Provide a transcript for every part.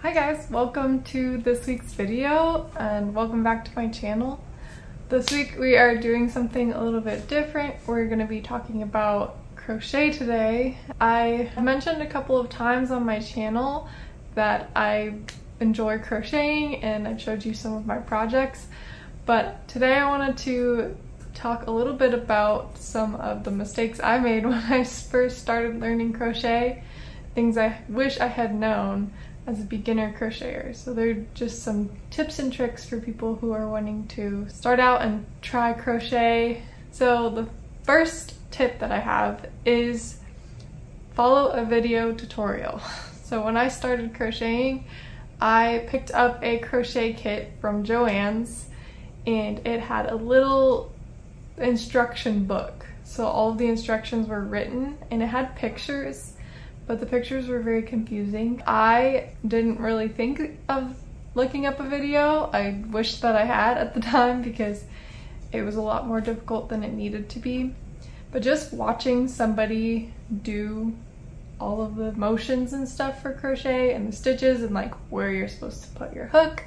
Hi guys, welcome to this week's video and welcome back to my channel. This week we are doing something a little bit different. We're going to be talking about crochet today. I mentioned a couple of times on my channel that I enjoy crocheting and I've showed you some of my projects, but today I wanted to talk a little bit about some of the mistakes I made when I first started learning crochet, things I wish I had known as a beginner crocheter. So they're just some tips and tricks for people who are wanting to start out and try crochet. So the first tip that I have is follow a video tutorial. So when I started crocheting, I picked up a crochet kit from Joann's and it had a little instruction book. So all of the instructions were written and it had pictures, but the pictures were very confusing. I didn't really think of looking up a video. I wish that I had at the time because it was a lot more difficult than it needed to be. But just watching somebody do all of the motions and stuff for crochet and the stitches and like where you're supposed to put your hook,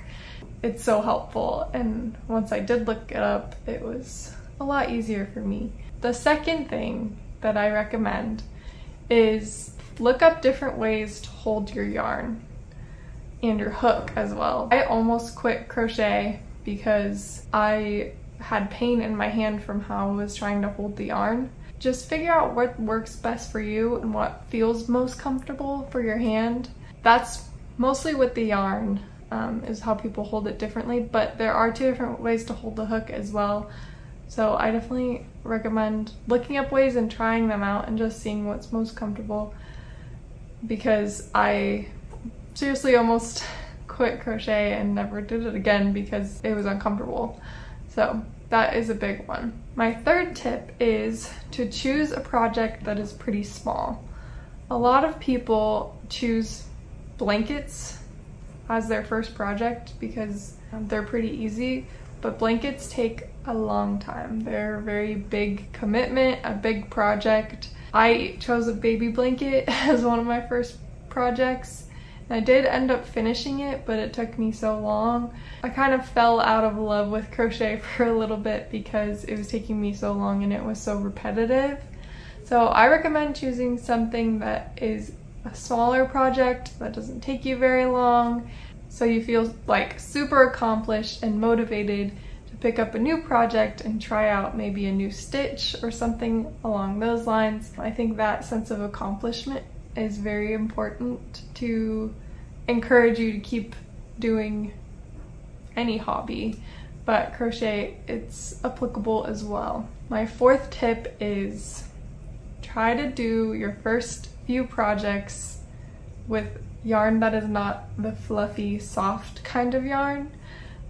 it's so helpful. And once I did look it up, it was a lot easier for me. The second thing that I recommend is look up different ways to hold your yarn and your hook as well. I almost quit crochet because I had pain in my hand from how I was trying to hold the yarn. Just figure out what works best for you and what feels most comfortable for your hand. That's mostly with the yarn, is how people hold it differently, but there are two different ways to hold the hook as well. So I definitely recommend looking up ways and trying them out and just seeing what's most comfortable, because I seriously almost quit crochet and never did it again because it was uncomfortable. So that is a big one. My third tip is to choose a project that is pretty small. A lot of people choose blankets as their first project because they're pretty easy, but blankets take a long time. They're a very big commitment, a big project. I chose a baby blanket as one of my first projects. And I did end up finishing it, but it took me so long. I kind of fell out of love with crochet for a little bit because it was taking me so long and it was so repetitive. So I recommend choosing something that is a smaller project that doesn't take you very long, so you feel like super accomplished and motivated to pick up a new project and try out maybe a new stitch or something along those lines. I think that sense of accomplishment is very important to encourage you to keep doing any hobby, but crochet, it's applicable as well. My fourth tip is try to do your first few projects with yarn that is not the fluffy, soft kind of yarn.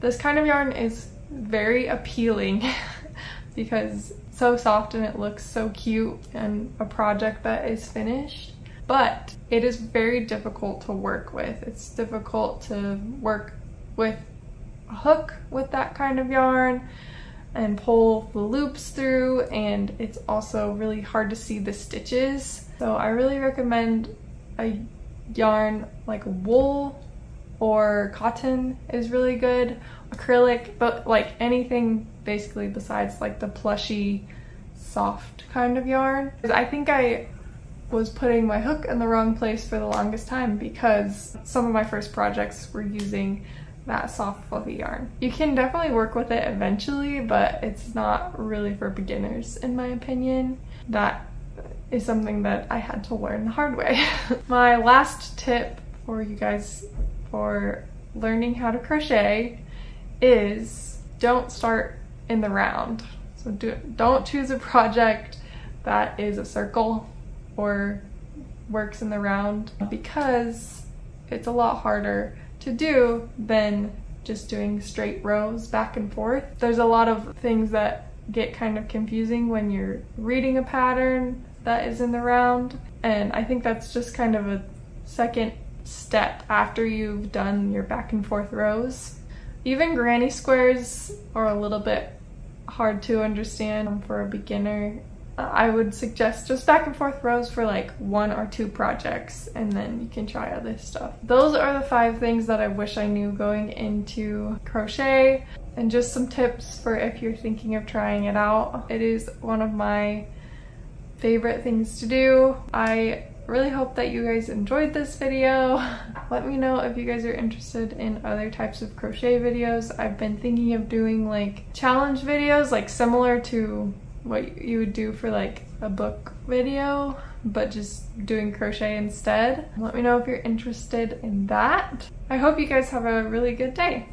This kind of yarn is very appealing because it's so soft and it looks so cute and a project that is finished, but it is very difficult to work with. It's difficult to work with a hook with that kind of yarn and pull the loops through, and it's also really hard to see the stitches. So I really recommend a yarn like wool or cotton is really good, acrylic, but like anything basically besides like the plushy soft kind of yarn. I think I was putting my hook in the wrong place for the longest time because some of my first projects were using that soft fluffy yarn. You can definitely work with it eventually, but it's not really for beginners in my opinion. That is something that I had to learn the hard way. My last tip for you guys for learning how to crochet is don't start in the round. So don't choose a project that is a circle or works in the round, because it's a lot harder to do than just doing straight rows back and forth. There's a lot of things that get kind of confusing when you're reading a pattern that is in the round, and I think that's just kind of a second step after you've done your back and forth rows. Even granny squares are a little bit hard to understand for a beginner I would suggest just back and forth rows for like 1 or 2 projects, and then you can try other stuff. Those are the 5 things that I wish I knew going into crochet, and just some tips for if you're thinking of trying it out. It is one of my favorite things to do. I really hope that you guys enjoyed this video. Let me know if you guys are interested in other types of crochet videos. I've been thinking of doing like challenge videos, like similar to what you would do for like a book video, but just doing crochet instead. Let me know if you're interested in that. I hope you guys have a really good day.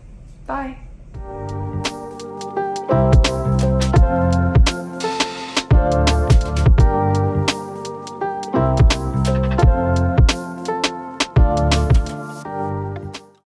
Bye.